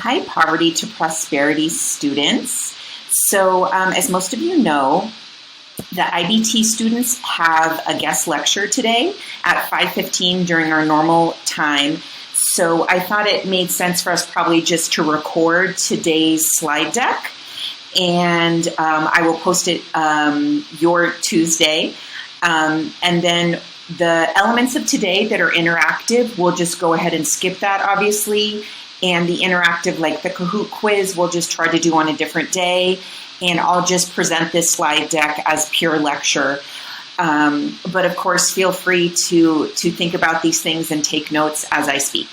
Hi, Poverty to Prosperity students. So as most of you know, the IBT students have a guest lecture today at 5:15 during our normal time. So I thought it made sense for us probably just to record today's slide deck, and I will post it your Tuesday. And then the elements of today that are interactive, we'll just go ahead and skip that, obviously. And the interactive, like the Kahoot quiz, we'll just try to do on a different day. And I'll just present this slide deck as pure lecture. But of course, feel free to think about these things and take notes as I speak.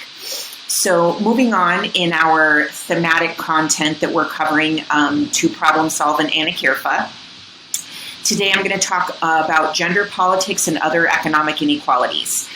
So moving on in our thematic content that we're covering to problem solve in Anakirfa. Today I'm going to talk about gender politics and other economic inequalities.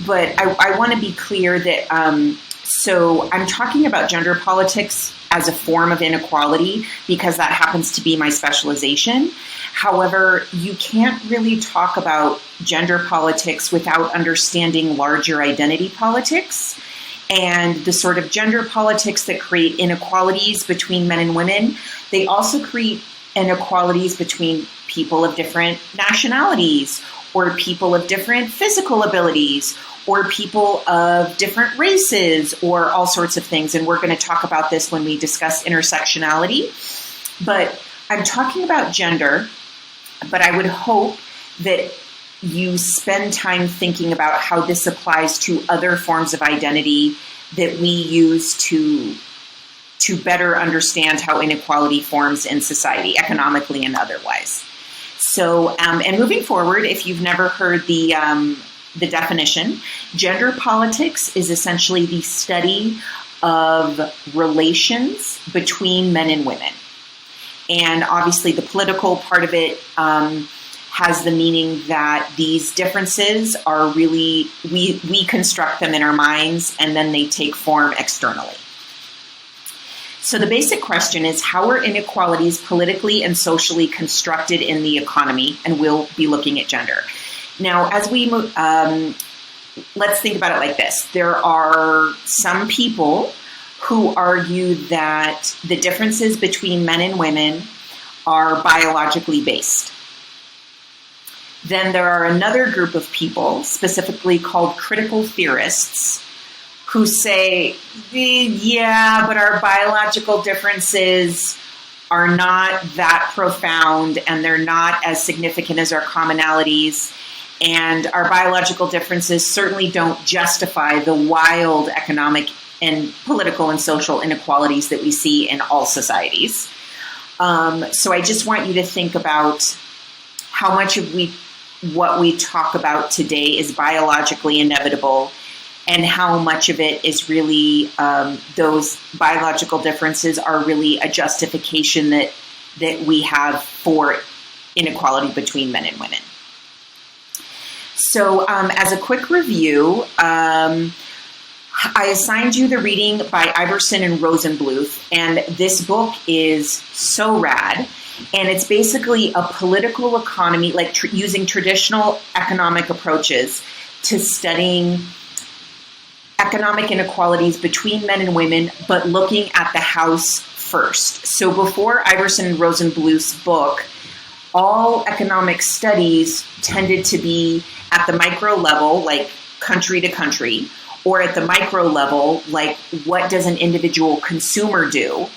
But I want to be clear that so I'm talking about gender politics as a form of inequality because that happens to be my specialization. However, you can't really talk about gender politics without understanding larger identity politics and the sort of gender politics that create inequalities between men and women. They also create inequalities between people of different nationalities or people of different physical abilities or people of different races or all sorts of things. And we're going to talk about this when we discuss intersectionality. But I'm talking about gender, but I would hope that you spend time thinking about how this applies to other forms of identity that we use to better understand how inequality forms in society, economically and otherwise. So, and moving forward, if you've never heard the definition, gender politics is essentially the study of relations between men and women. And obviously the political part of it has the meaning that these differences are really, we construct them in our minds and then they take form externally. So the basic question is, how are inequalities politically and socially constructed in the economy? And we'll be looking at gender. Now, as we move, let's think about it like this. There are some people who argue that the differences between men and women are biologically based. Then there are another group of people, specifically called critical theorists, who say, yeah, but our biological differences are not that profound and they're not as significant as our commonalities. And our biological differences certainly don't justify the wild economic and political and social inequalities that we see in all societies. So I just want you to think about how much of what we talk about today is biologically inevitable and how much of it is really those biological differences are really a justification that we have for inequality between men and women. So as a quick review, I assigned you the reading by Iverson and Rosenbluth, and this book is so rad. And it's basically a political economy, like using traditional economic approaches to studying economic inequalities between men and women, but looking at the house first. So before Iverson and Rosenbluth's book, all economic studies tended to be at the micro level, like country to country, or at the micro level, like what does an individual consumer do?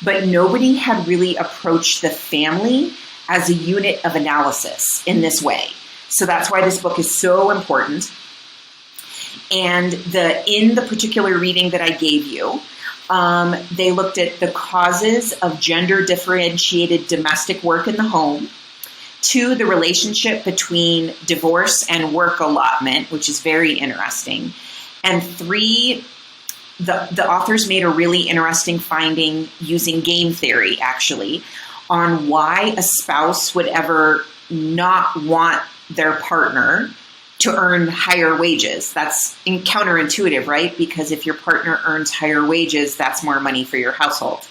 But nobody had really approached the family as a unit of analysis in this way. So that's why this book is so important. And in the particular reading that I gave you, they looked at the causes of gender differentiated domestic work in the home, 2, the relationship between divorce and work allotment, which is very interesting, and 3, the authors made a really interesting finding using game theory, actually, on why a spouse would ever not want their partner to earn higher wages. That's counterintuitive, right? Because if your partner earns higher wages, that's more money for your household.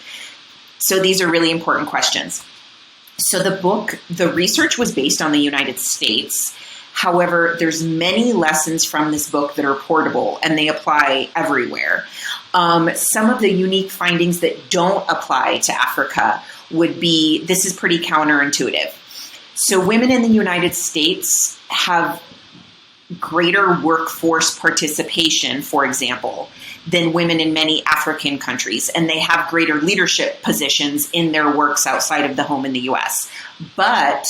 So these are really important questions. So the research was based on the United States. However, there's many lessons from this book that are portable and they apply everywhere. Some of the unique findings that don't apply to Africa would be, this is pretty counterintuitive. So women in the United States have greater workforce participation, for example, than women in many African countries, and they have greater leadership positions in their works outside of the home in the US. But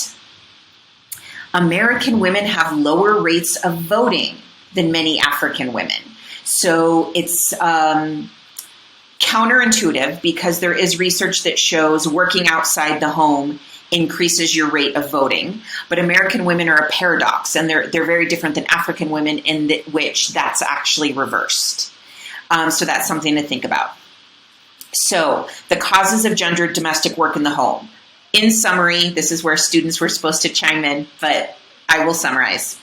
American women have lower rates of voting than many African women. So it's counterintuitive because there is research that shows working outside the home increases your rate of voting. But American women are a paradox, and they're very different than African women in which that's actually reversed. So that's something to think about. So the causes of gendered domestic work in the home. In summary, this is where students were supposed to chime in, but I will summarize.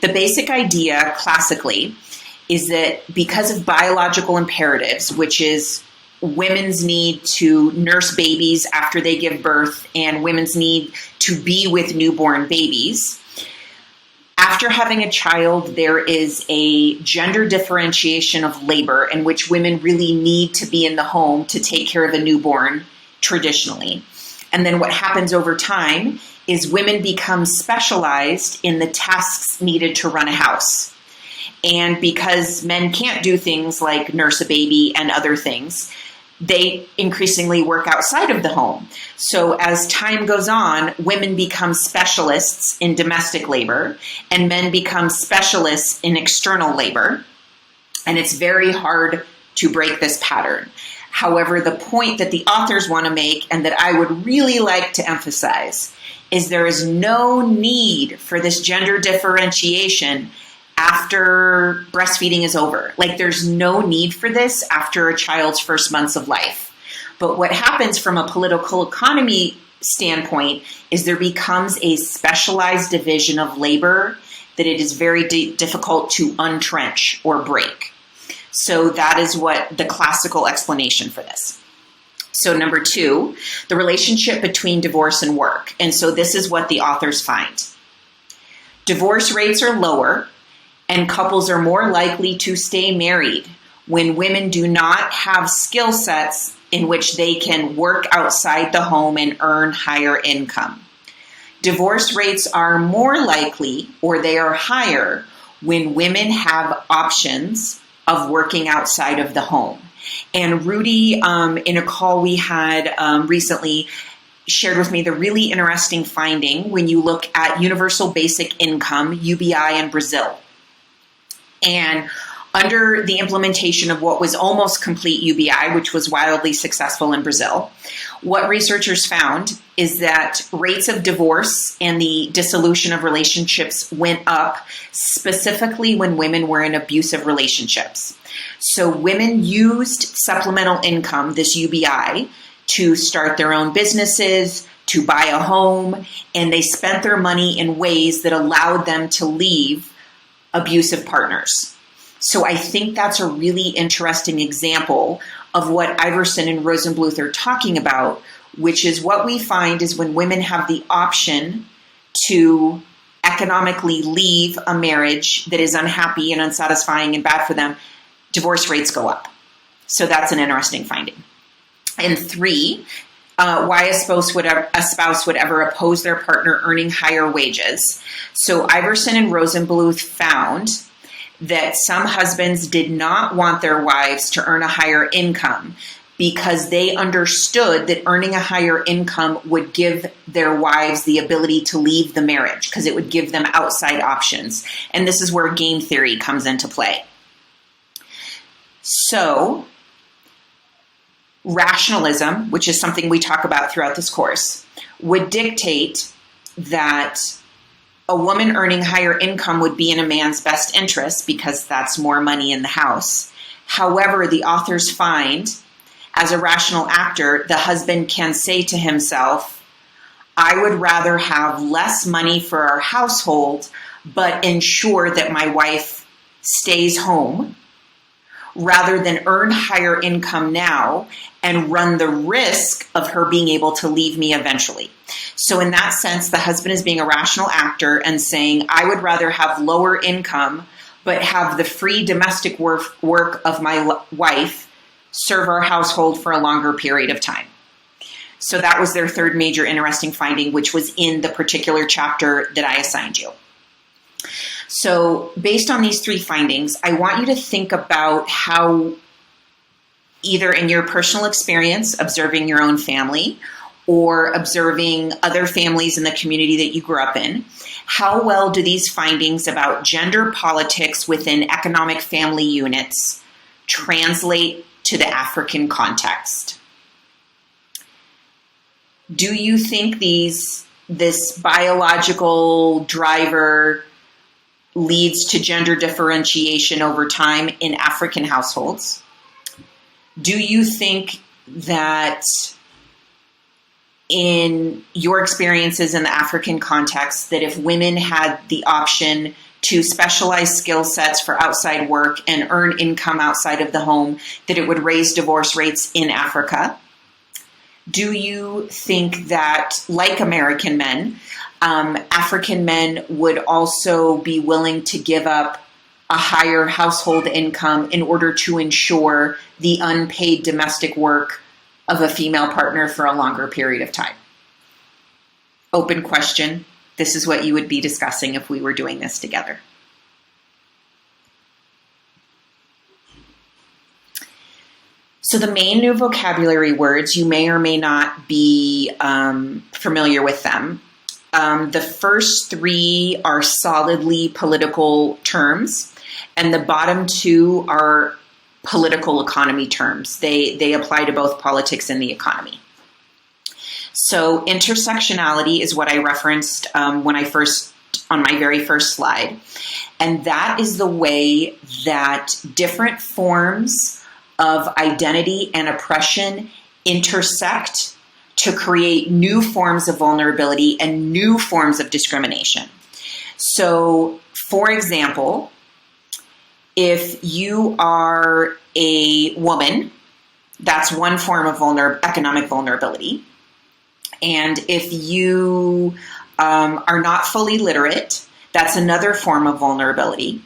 The basic idea classically is that because of biological imperatives, which is women's need to nurse babies after they give birth and women's need to be with newborn babies, after having a child, there is a gender differentiation of labor in which women really need to be in the home to take care of a newborn traditionally. And then what happens over time is women become specialized in the tasks needed to run a house. And because men can't do things like nurse a baby and other things, they increasingly work outside of the home. So as time goes on, women become specialists in domestic labor and men become specialists in external labor. And it's very hard to break this pattern. However, the point that the authors want to make and that I would really like to emphasize is there is no need for this gender differentiation after breastfeeding is over. Like, there's no need for this after a child's first months of life. But what happens from a political economy standpoint is there becomes a specialized division of labor that it is very difficult to untrench or break. So that is what the classical explanation for this. So number 2, the relationship between divorce and work. And so this is what the authors find. Divorce rates are lower and couples are more likely to stay married when women do not have skill sets in which they can work outside the home and earn higher income. Divorce rates are more likely, or they are higher, when women have options of working outside of the home. And Rudy, in a call we had recently, shared with me the really interesting finding when you look at universal basic income, UBI, in Brazil. And under the implementation of what was almost complete UBI, which was wildly successful in Brazil, what researchers found is that rates of divorce and the dissolution of relationships went up, specifically when women were in abusive relationships. So women used supplemental income, this UBI, to start their own businesses, to buy a home, and they spent their money in ways that allowed them to leave abusive partners. So I think that's a really interesting example of what Iverson and Rosenbluth are talking about, which is what we find is when women have the option to economically leave a marriage that is unhappy and unsatisfying and bad for them, divorce rates go up. So that's an interesting finding. And 3, why a spouse would ever oppose their partner earning higher wages. So Iverson and Rosenbluth found that some husbands did not want their wives to earn a higher income because they understood that earning a higher income would give their wives the ability to leave the marriage because it would give them outside options. And this is where game theory comes into play. So rationalism, which is something we talk about throughout this course, would dictate that a woman earning higher income would be in a man's best interest because that's more money in the house. However, the authors find, as a rational actor, the husband can say to himself, I would rather have less money for our household, but ensure that my wife stays home, rather than earn higher income now and run the risk of her being able to leave me eventually. So in that sense, the husband is being a rational actor and saying, I would rather have lower income, but have the free domestic work of my wife serve our household for a longer period of time. So that was their third major interesting finding, which was in the particular chapter that I assigned you. So based on these three findings, I want you to think about how, either in your personal experience observing your own family or observing other families in the community that you grew up in, how well do these findings about gender politics within economic family units translate to the African context? Do you think this biological driver leads to gender differentiation over time in African households? Do you think that in your experiences in the African context, that if women had the option to specialize skill sets for outside work and earn income outside of the home, that it would raise divorce rates in Africa? Do you think that, like American men, African men would also be willing to give up a higher household income in order to ensure the unpaid domestic work of a female partner for a longer period of time? Open question. This is what you would be discussing if we were doing this together. So the main new vocabulary words, you may or may not be familiar with them. The first three are solidly political terms, and the bottom two are political economy terms. They apply to both politics and the economy. So intersectionality is what I referenced on my very first slide. And that is the way that different forms of identity and oppression intersect to create new forms of vulnerability and new forms of discrimination. So, for example, if you are a woman, that's one form of economic vulnerability. And if you are not fully literate, that's another form of vulnerability.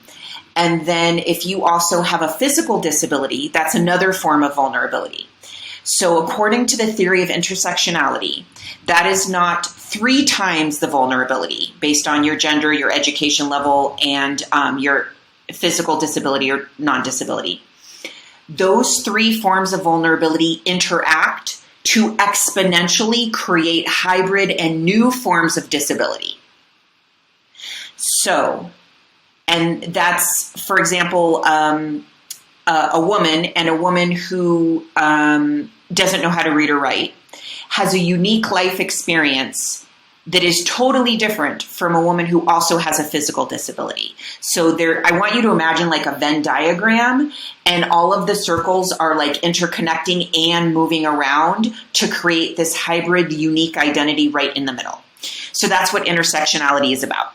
And then if you also have a physical disability, that's another form of vulnerability. So according to the theory of intersectionality, that is not 3 times the vulnerability based on your gender, your education level, and your physical disability or non-disability. Those 3 forms of vulnerability interact to exponentially create hybrid and new forms of disability. So, and that's, for example, a woman who doesn't know how to read or write has a unique life experience that is totally different from a woman who also has a physical disability. So I want you to imagine like a Venn diagram, and all of the circles are like interconnecting and moving around to create this hybrid, unique identity right in the middle. So that's what intersectionality is about.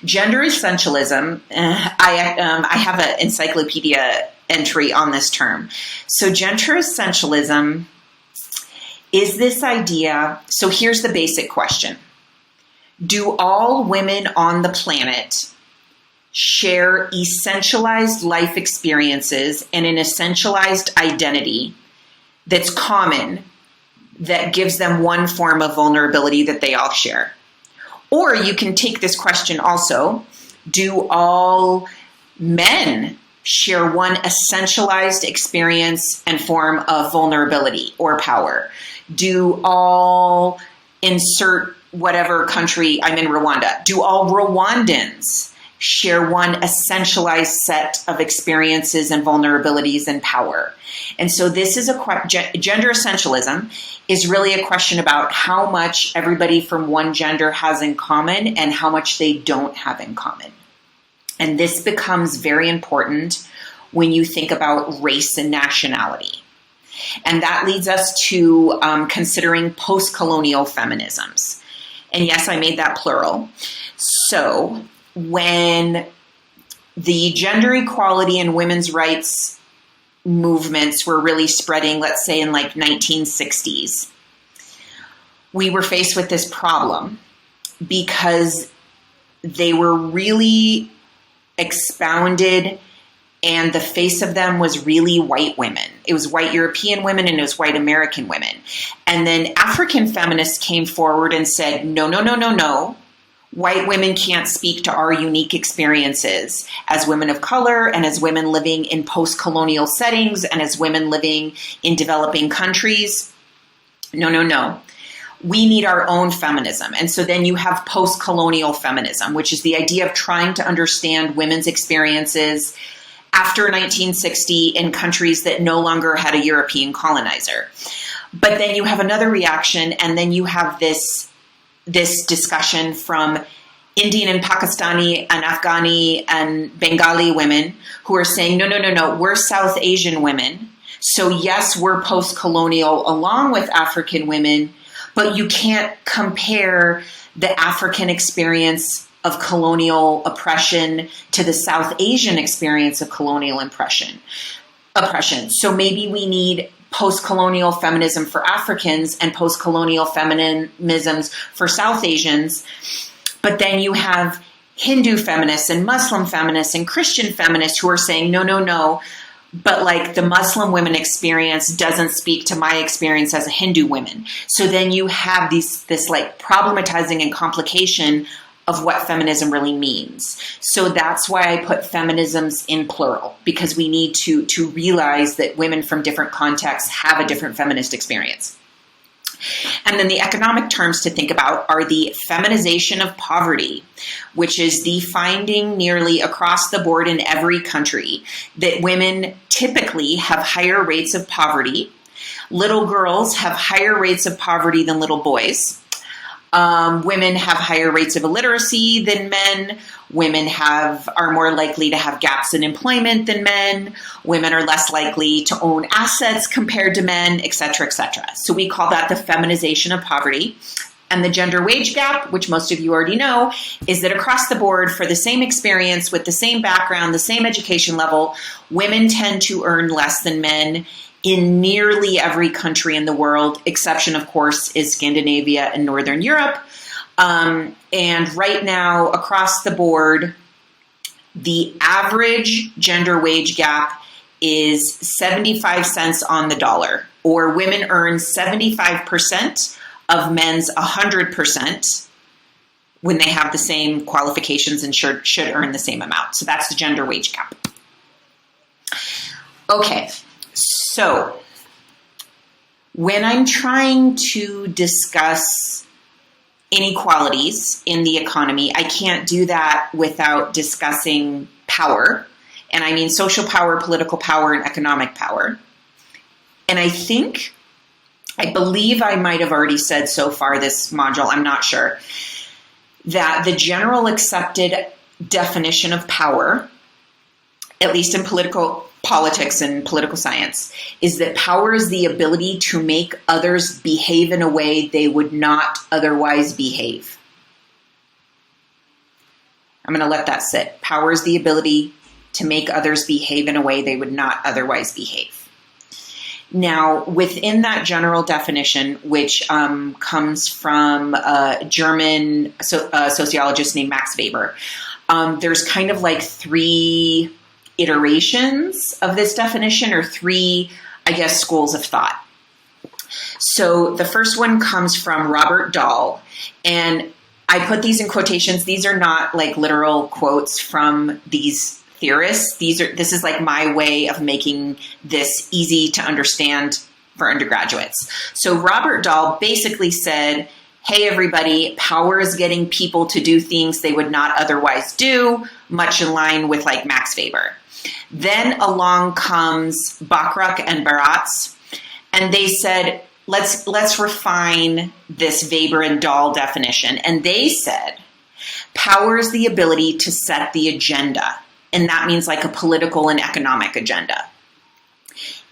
Gender essentialism, I have an encyclopedia entry on this term. So gender essentialism is this idea. So here's the basic question. Do all women on the planet share essentialized life experiences and an essentialized identity that's common, that gives them one form of vulnerability that they all share? Or you can take this question also, do all men share one essentialized experience and form of vulnerability or power? Do all, insert whatever country, I'm in Rwanda, do all Rwandans share one essentialized set of experiences and vulnerabilities and power? And so this is gender essentialism is really a question about how much everybody from one gender has in common and how much they don't have in common. And this becomes very important when you think about race and nationality. And that leads us to considering post-colonial feminisms. And yes, I made that plural. So when the gender equality and women's rights movements were really spreading, let's say in like 1960s, we were faced with this problem because they were really expounded and the face of them was really white women. It was white European women and it was white American women. And then African feminists came forward and said, no, no, no, no, no. White women can't speak to our unique experiences as women of color and as women living in post-colonial settings and as women living in developing countries. No, no, no. We need our own feminism. And so then you have post-colonial feminism, which is the idea of trying to understand women's experiences after 1960 in countries that no longer had a European colonizer. But then you have another reaction, and then you have this discussion from Indian and Pakistani and Afghani and Bengali women who are saying, no, no, no, no, we're South Asian women. So yes, we're post-colonial along with African women, but you can't compare the African experience of colonial oppression to the South Asian experience of colonial oppression. So maybe we need post-colonial feminism for Africans and post-colonial feminisms for South Asians. But then you have Hindu feminists and Muslim feminists and Christian feminists who are saying, no, no, no, but like the Muslim women experience doesn't speak to my experience as a Hindu woman. So then you have this like problematizing and complication of what feminism really means. So that's why I put feminisms in plural, because we need to realize that women from different contexts have a different feminist experience. And then the economic terms to think about are the feminization of poverty, which is the finding nearly across the board in every country that women typically have higher rates of poverty. Little girls have higher rates of poverty than little boys. Women have higher rates of illiteracy than men. Women are more likely to have gaps in employment than men. Women are less likely to own assets compared to men, et cetera, et cetera. So we call that the feminization of poverty. And the gender wage gap, which most of you already know, is that across the board for the same experience with the same background, the same education level, women tend to earn less than men in nearly every country in the world. Exception, of course, is Scandinavia and Northern Europe. And right now, across the board, the average gender wage gap is 75 cents on the dollar, or women earn 75% of men's 100% when they have the same qualifications and should earn the same amount. So that's the gender wage gap. Okay. So, when I'm trying to discuss inequalities in the economy, I can't do that without discussing power. And I mean social power, political power, and economic power. And I believe I might have already said so far this module, I'm not sure, that the general accepted definition of power, at least in politics and political science, is that power is the ability to make others behave in a way they would not otherwise behave. I'm going to let that sit. Power is the ability to make others behave in a way they would not otherwise behave. Now, within that general definition, which comes from a German sociologist named Max Weber, there's kind of like three iterations of this definition, or three, I guess, schools of thought. So the first one comes from Robert Dahl, and I put these in quotations. These are not like literal quotes from these theorists. This is like my way of making this easy to understand for undergraduates. So Robert Dahl basically said, hey, everybody, power is getting people to do things they would not otherwise do, much in line with like Max Weber. Then along comes Bachrach and Baratz, and they said, let's refine this Weber and Dahl definition. And they said, power is the ability to set the agenda. And that means like a political and economic agenda.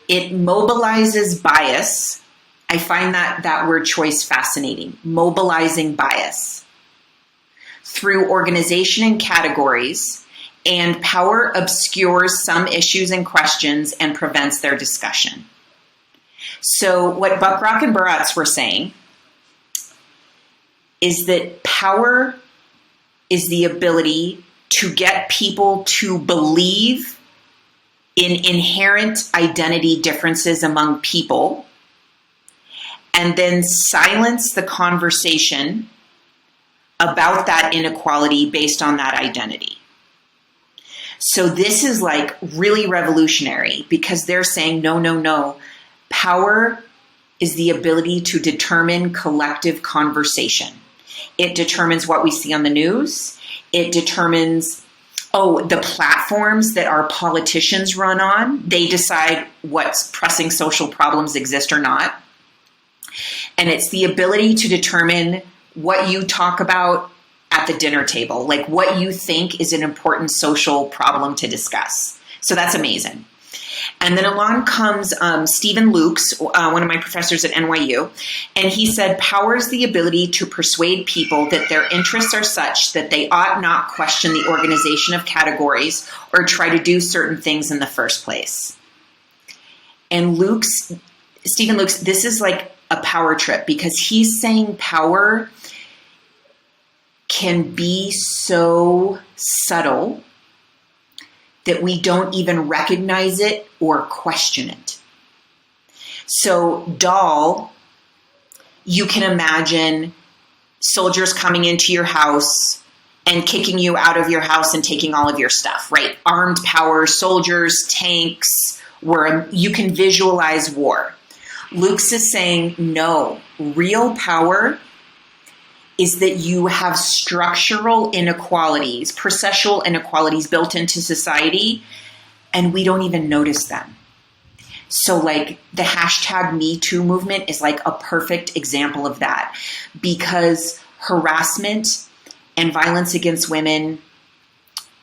It mobilizes bias. I find that word choice fascinating. Mobilizing bias through organization and categories, and power obscures some issues and questions and prevents their discussion. So what Bachrach and Baratz were saying is that power is the ability to get people to believe in inherent identity differences among people, and then silence the conversation about that inequality based on that identity. So this is like really revolutionary because they're saying, no, no, no. Power is the ability to determine collective conversation. It determines what we see on the news. It determines, the platforms that our politicians run on. They decide what's pressing social problems exist or not. And it's the ability to determine what you talk about at the dinner table, like what you think is an important social problem to discuss. So that's amazing. And then along comes Stephen Lukes, one of my professors at NYU, and he said, power is the ability to persuade people that their interests are such that they ought not question the organization of categories or try to do certain things in the first place. And Stephen Lukes, this is like a power trip because he's saying power can be so subtle that we don't even recognize it or question it. So, doll, you can imagine soldiers coming into your house and kicking you out of your house and taking all of your stuff, right? Armed power, soldiers, tanks, you can visualize war. Lukes is saying, no, real power is that you have structural inequalities, processual inequalities built into society, and we don't even notice them. So like the hashtag Me Too movement is like a perfect example of that because harassment and violence against women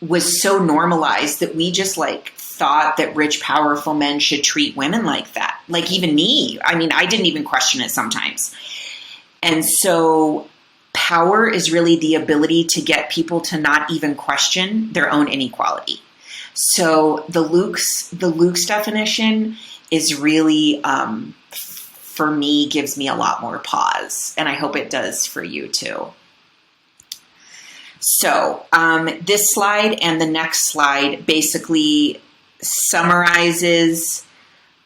was so normalized that we just like thought that rich, powerful men should treat women like that. Like even me, I mean, I didn't even question it sometimes. And so power is really the ability to get people to not even question their own inequality. So the Lukes definition is really, for me, gives me a lot more pause. And I hope it does for you too. So this slide and the next slide basically summarizes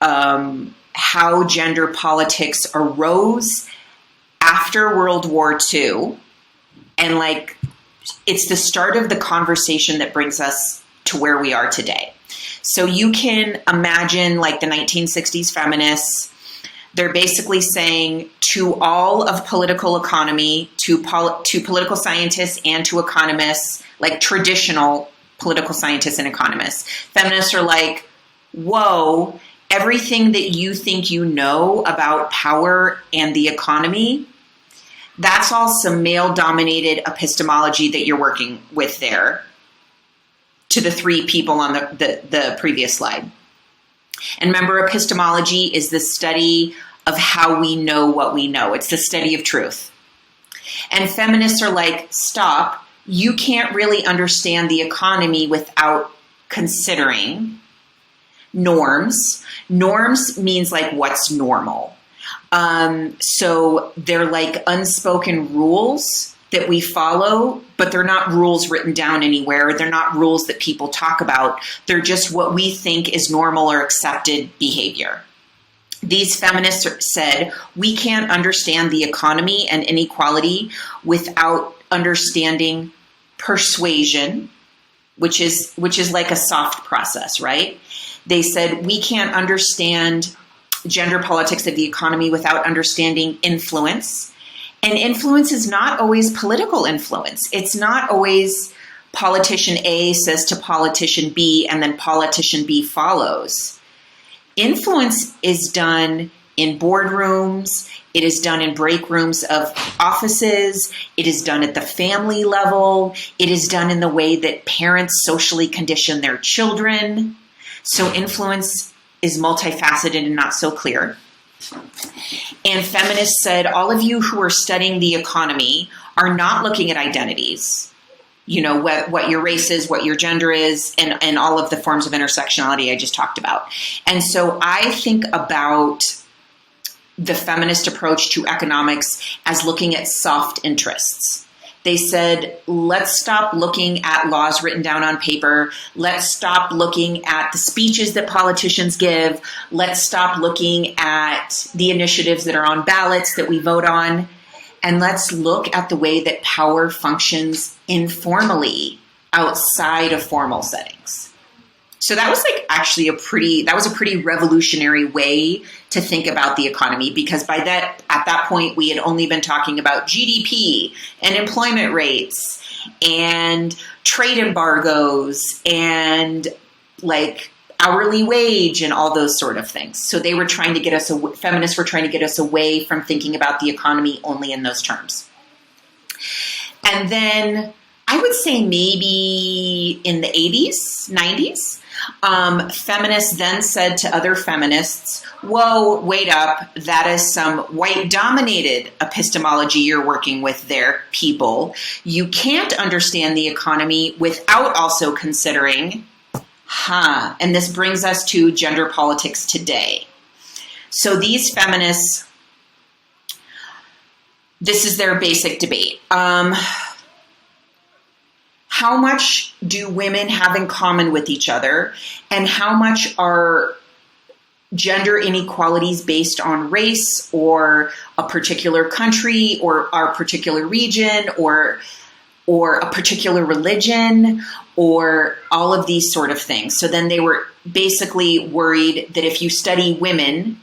how gender politics arose after World War II, and like it's the start of the conversation that brings us to where we are today. So you can imagine like the 1960s feminists, they're basically saying to all of political economy, to political scientists and to economists, like traditional political scientists and economists, feminists are like, whoa, everything that you think you know about power and the economy, that's all some male-dominated epistemology that you're working with there, to the three people on the previous slide. And remember, epistemology is the study of how we know what we know. It's the study of truth. And feminists are like, stop, you can't really understand the economy without considering norms. Norms means like what's normal. So they're like unspoken rules that we follow, but they're not rules written down anywhere. They're not rules that people talk about. They're just what we think is normal or accepted behavior. These feminists said, we can't understand the economy and inequality without understanding persuasion, which is like a soft process, right? They said, we can't understand gender politics of the economy without understanding influence. And influence is not always political influence. It's not always politician A says to politician B and then politician B follows. Influence is done in boardrooms. It is done in break rooms of offices. It is done at the family level. It is done in the way that parents socially condition their children. So influence is multifaceted and not so clear. And feminists said, all of you who are studying the economy are not looking at identities, you know, what your race is, what your gender is, and all of the forms of intersectionality I just talked about. And so I think about the feminist approach to economics as looking at soft interests. They said, let's stop looking at laws written down on paper. Let's stop looking at the speeches that politicians give. Let's stop looking at the initiatives that are on ballots that we vote on. And let's look at the way that power functions informally outside of formal settings. So that was actually a pretty revolutionary way to think about the economy, because at that point we had only been talking about GDP and employment rates and trade embargoes and hourly wage and all those sort of things. So they were trying to get us, feminists were trying to get us away from thinking about the economy only in those terms. And then I would say maybe in the 80s, 90s, feminists then said to other feminists, whoa, wait up, that is some white-dominated epistemology you're working with there, people. You can't understand the economy without also considering, and this brings us to gender politics today. So these feminists, this is their basic debate. How much do women have in common with each other, and how much are gender inequalities based on race or a particular country or our particular region or a particular religion or all of these sort of things? So then they were basically worried that if you study women,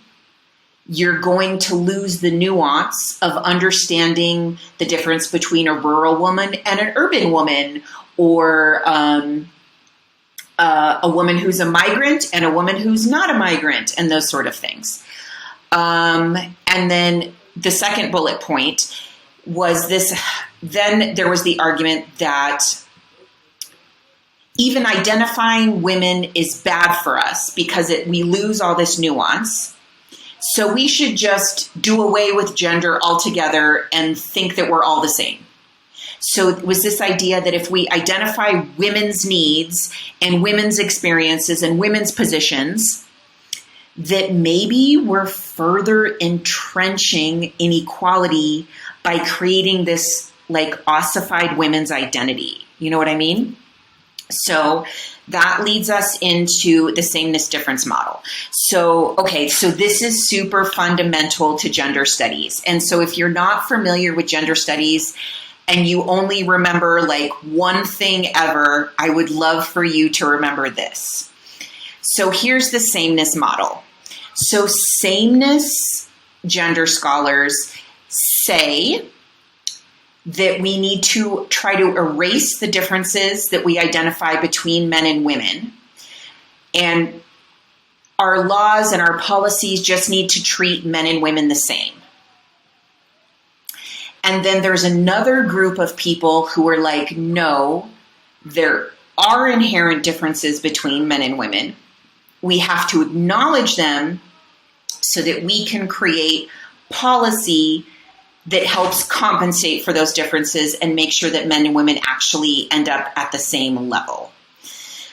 you're going to lose the nuance of understanding the difference between a rural woman and an urban woman, or a woman who's a migrant and a woman who's not a migrant, and those sort of things. And then the second bullet point was this. Then there was the argument that even identifying women is bad for us because we lose all this nuance. So we should just do away with gender altogether and think that we're all the same. So it was this idea that if we identify women's needs and women's experiences and women's positions, that maybe we're further entrenching inequality by creating this ossified women's identity. You know what I mean? So that leads us into the sameness difference model. So this is super fundamental to gender studies. And so if you're not familiar with gender studies and you only remember one thing ever, I would love for you to remember this. So here's the sameness model. So sameness gender scholars say that we need to try to erase the differences that we identify between men and women. And our laws and our policies just need to treat men and women the same. And then there's another group of people who are like, no, there are inherent differences between men and women. We have to acknowledge them so that we can create policy that helps compensate for those differences and make sure that men and women actually end up at the same level.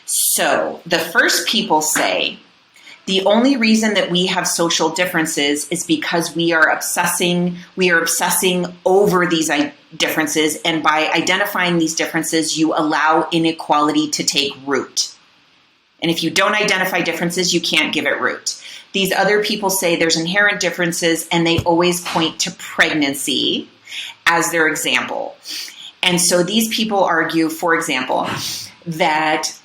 So the first people say the only reason that we have social differences is because we are obsessing over these differences, and by identifying these differences, you allow inequality to take root. And if you don't identify differences, you can't give it root. These other people say there's inherent differences, and they always point to pregnancy as their example. And so these people argue, for example, that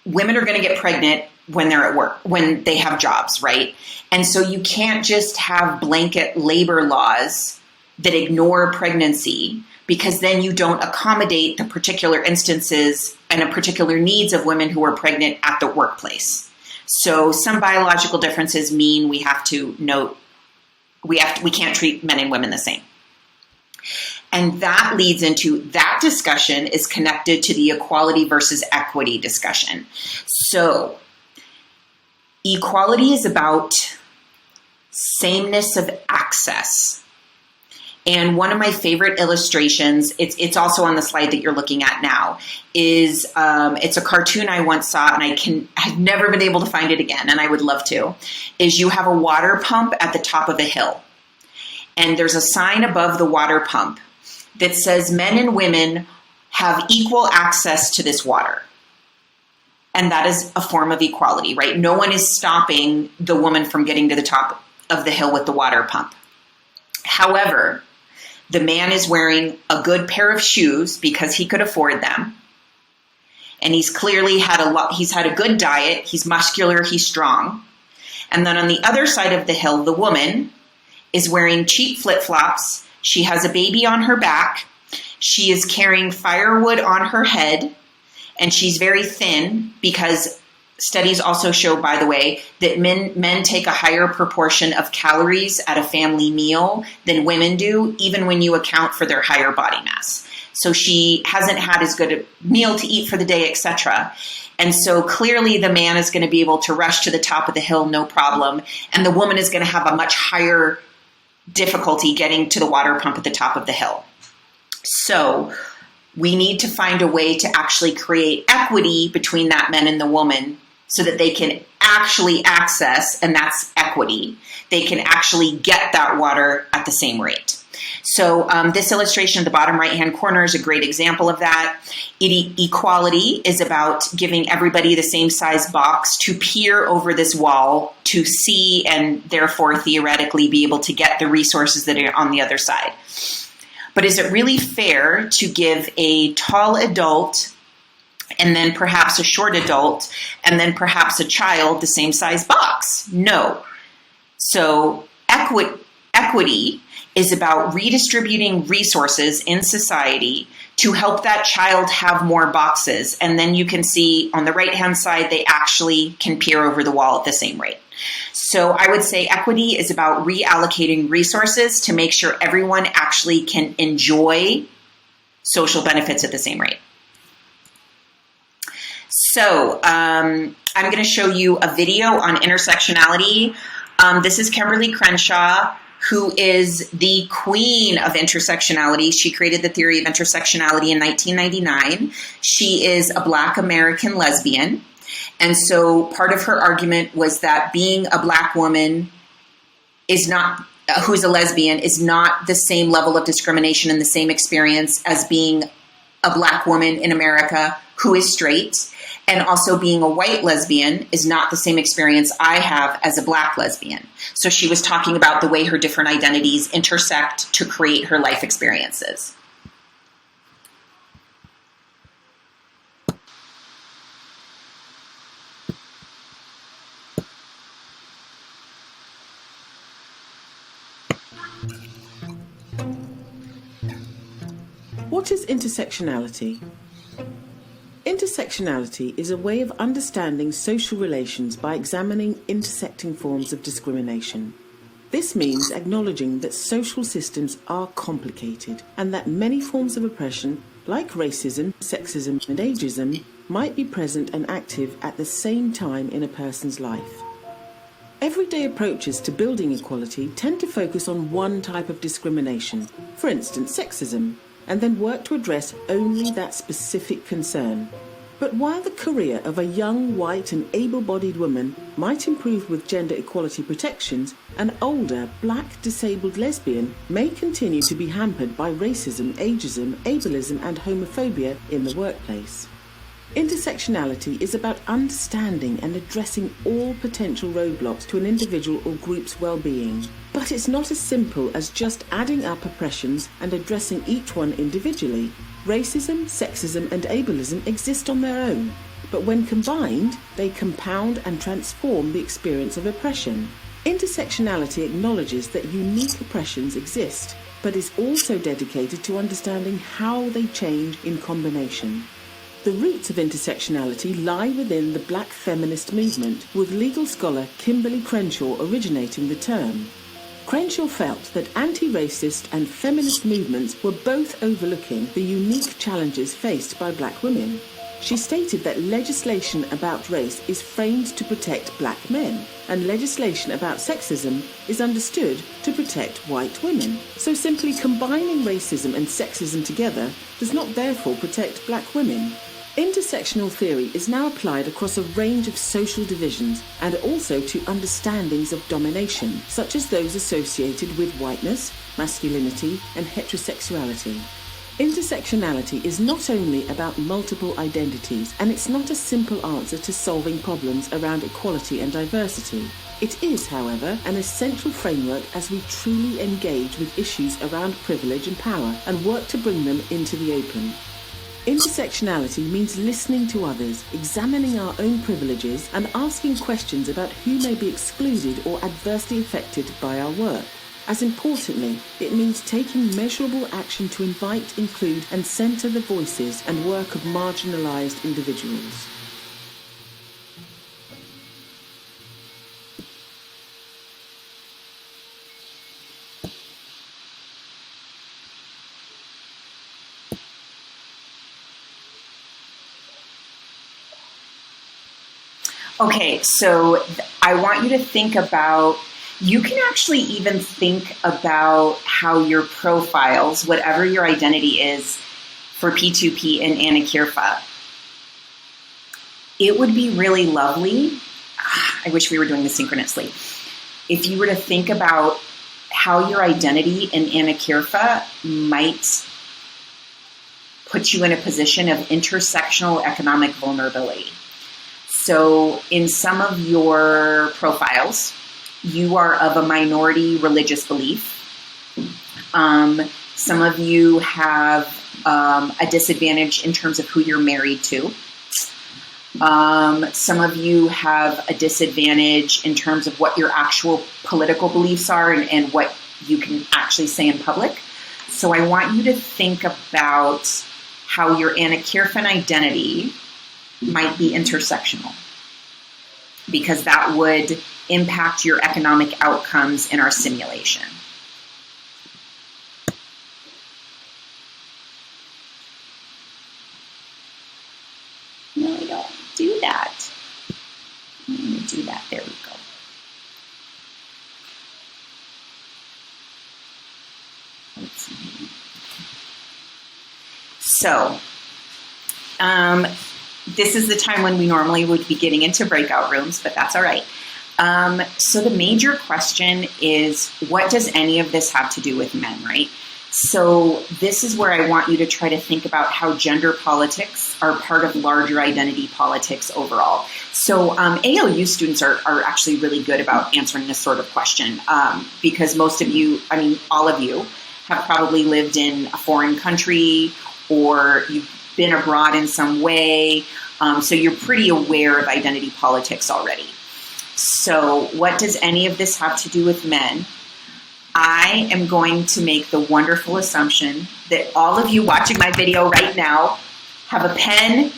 women are going to get pregnant when they're at work, when they have jobs, right? And so you can't just have blanket labor laws that ignore pregnancy, because then you don't accommodate the particular instances and the particular needs of women who are pregnant at the workplace. So some biological differences mean we have to note, we can't treat men and women the same. And that leads into, that discussion is connected to the equality versus equity discussion. So equality is about sameness of access. And one of my favorite illustrations, it's also on the slide that you're looking at now, is it's a cartoon I once saw, and I've never been able to find it again, and I would love to, is you have a water pump at the top of a hill. And there's a sign above the water pump that says men and women have equal access to this water. And that is a form of equality, right? No one is stopping the woman from getting to the top of the hill with the water pump. However, the man is wearing a good pair of shoes because he could afford them. And he's clearly he's had a good diet. He's muscular, he's strong. And then on the other side of the hill, the woman is wearing cheap flip-flops. She has a baby on her back. She is carrying firewood on her head. And she's very thin because studies also show, by the way, that men take a higher proportion of calories at a family meal than women do, even when you account for their higher body mass. So she hasn't had as good a meal to eat for the day, etc. And so clearly the man is going to be able to rush to the top of the hill, no problem. And the woman is going to have a much higher difficulty getting to the water pump at the top of the hill. So we need to find a way to actually create equity between that man and the woman so that they can actually access, and that's equity, they can actually get that water at the same rate. So this illustration at the bottom right-hand corner is a great example of that. Equality is about giving everybody the same size box to peer over this wall to see and therefore theoretically be able to get the resources that are on the other side. But is it really fair to give a tall adult and then perhaps a short adult and then perhaps a child the same size box? No. So equity is about redistributing resources in society to help that child have more boxes. And then you can see on the right-hand side, they actually can peer over the wall at the same rate. So I would say equity is about reallocating resources to make sure everyone actually can enjoy social benefits at the same rate. So I'm going to show you a video on intersectionality. This is Kimberly Crenshaw, who is the queen of intersectionality. She created the theory of intersectionality in 1999. She is a Black American lesbian. And so part of her argument was that being a Black woman is not, who's a lesbian, is not the same level of discrimination and the same experience as being a Black woman in America who is straight. And also being a white lesbian is not the same experience I have as a Black lesbian. So she was talking about the way her different identities intersect to create her life experiences. What is intersectionality? Intersectionality is a way of understanding social relations by examining intersecting forms of discrimination. This means acknowledging that social systems are complicated and that many forms of oppression, like racism, sexism, and ageism, might be present and active at the same time in a person's life. Everyday approaches to building equality tend to focus on one type of discrimination, for instance, sexism, and then work to address only that specific concern. But while the career of a young, white and able-bodied woman might improve with gender equality protections, an older, Black, disabled lesbian may continue to be hampered by racism, ageism, ableism and homophobia in the workplace. Intersectionality is about understanding and addressing all potential roadblocks to an individual or group's well-being. But it's not as simple as just adding up oppressions and addressing each one individually. Racism, sexism and ableism exist on their own, but when combined, they compound and transform the experience of oppression. Intersectionality acknowledges that unique oppressions exist, but is also dedicated to understanding how they change in combination. The roots of intersectionality lie within the Black feminist movement, with legal scholar Kimberly Crenshaw originating the term. Crenshaw felt that anti-racist and feminist movements were both overlooking the unique challenges faced by Black women. She stated that legislation about race is framed to protect Black men, and legislation about sexism is understood to protect white women. So simply combining racism and sexism together does not therefore protect Black women. Intersectional theory is now applied across a range of social divisions and also to understandings of domination, such as those associated with whiteness, masculinity, and heterosexuality. Intersectionality is not only about multiple identities, and it's not a simple answer to solving problems around equality and diversity. It is, however, an essential framework as we truly engage with issues around privilege and power and work to bring them into the open. Intersectionality means listening to others, examining our own privileges, and asking questions about who may be excluded or adversely affected by our work. As importantly, it means taking measurable action to invite, include, and centre the voices and work of marginalised individuals. Okay, so I want you to think about, you can actually even think about how your profiles, whatever your identity is for P2P and Anna Kirfa. It would be really lovely, I wish we were doing this synchronously, if you were to think about how your identity in Anna Kirfa might put you in a position of intersectional economic vulnerability. So in some of your profiles, you are of a minority religious belief. Some of you have a disadvantage in terms of who you're married to. Some of you have a disadvantage in terms of what your actual political beliefs are and what you can actually say in public. So I want you to think about how your Anna Kirfan identity might be intersectional, because that would impact your economic outcomes in our simulation. No, we don't do that. I'm going to do that. There we go. Let's see. So, this is the time when we normally would be getting into breakout rooms, but that's all right. So the major question is, what does any of this have to do with men, right? So this is where I want you to try to think about how gender politics are part of larger identity politics overall. So ALU students are actually really good about answering this sort of question because most of you, I mean, all of you have probably lived in a foreign country or you've been abroad in some way. So you're pretty aware of identity politics already. So what does any of this have to do with men? I am going to make the wonderful assumption that all of you watching my video right now have a pen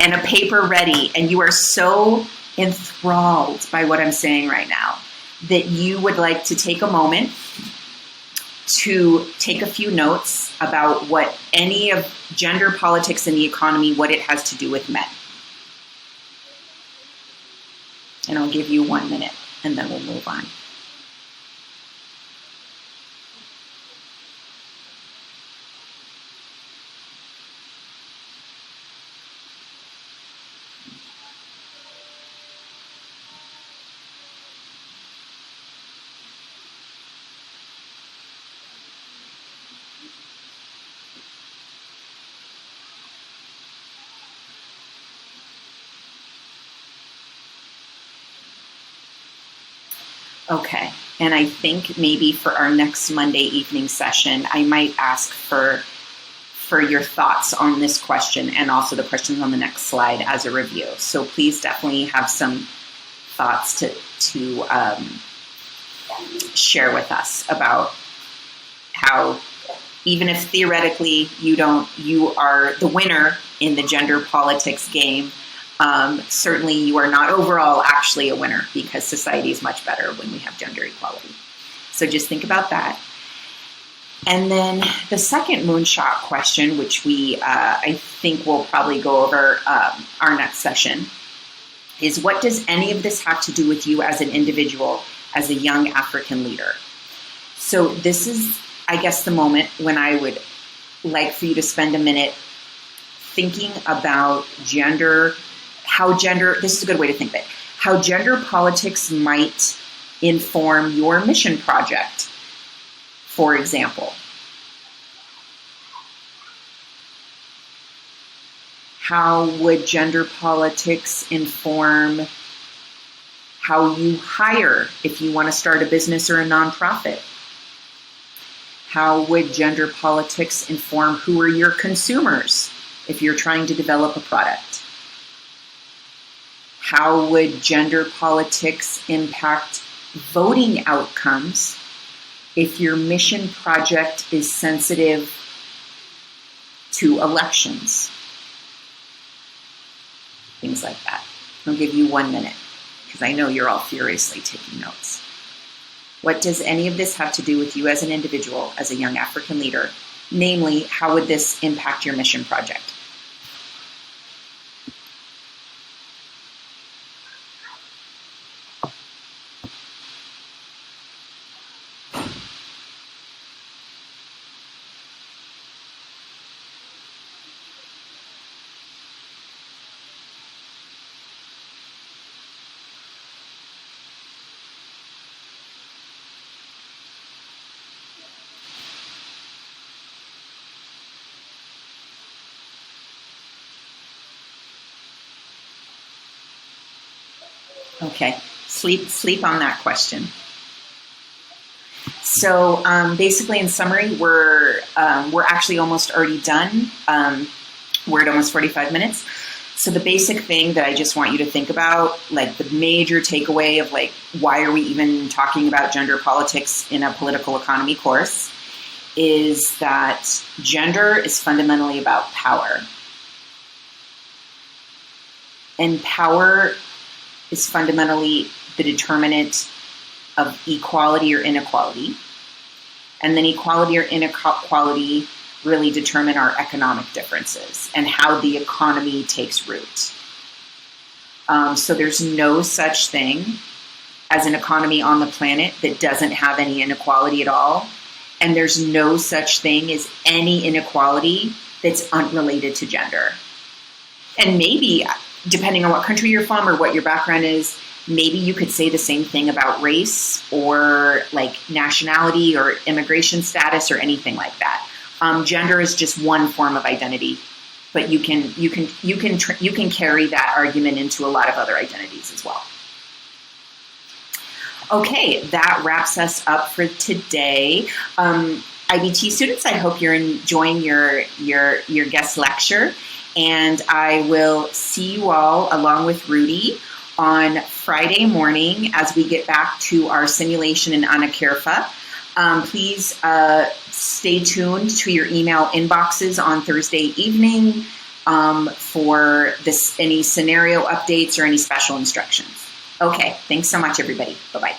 and a paper ready, and you are so enthralled by what I'm saying right now that you would like to take a moment to take a few notes about what any of gender politics in the economy, what it has to do with men. And I'll give you 1 minute, and then we'll move on. Okay, and I think maybe for our next Monday evening session, I might ask for your thoughts on this question and also the questions on the next slide as a review. So please definitely have some thoughts to share with us about how, even if theoretically you are the winner in the gender politics game, certainly you are not overall actually a winner, because society is much better when we have gender equality. So just think about that. And then the second moonshot question, which we, I think we'll probably go over our next session, is what does any of this have to do with you as an individual, as a young African leader? So this is, I guess, the moment when I would like for you to spend a minute thinking about gender, this is a good way to think of it, how gender politics might inform your mission project, for example. How would gender politics inform how you hire if you want to start a business or a nonprofit? How would gender politics inform who are your consumers if you're trying to develop a product? How would gender politics impact voting outcomes if your mission project is sensitive to elections? Things like that. I'll give you 1 minute because I know you're all furiously taking notes. What does any of this have to do with you as an individual, as a young African leader? Namely, how would this impact your mission project? Okay, sleep on that question. So basically, in summary, we're actually almost already done. We're at almost 45 minutes. So the basic thing that I just want you to think about, like the major takeaway of like, why are we even talking about gender politics in a political economy course, is that gender is fundamentally about power. And power is fundamentally the determinant of equality or inequality. And then equality or inequality really determine our economic differences and how the economy takes root. So there's no such thing as an economy on the planet that doesn't have any inequality at all. And there's no such thing as any inequality that's unrelated to gender. And maybe, depending on what country you're from or what your background is, maybe you could say the same thing about race or like nationality or immigration status or anything like that. Gender is just one form of identity, but you can carry that argument into a lot of other identities as well. Okay, that wraps us up for today. IBT students, I hope you're enjoying your guest lecture. And I will see you all, along with Rudy, on Friday morning as we get back to our simulation in Anakirfa. Please stay tuned to your email inboxes on Thursday evening for any scenario updates or any special instructions. Okay, thanks so much, everybody. Bye-bye.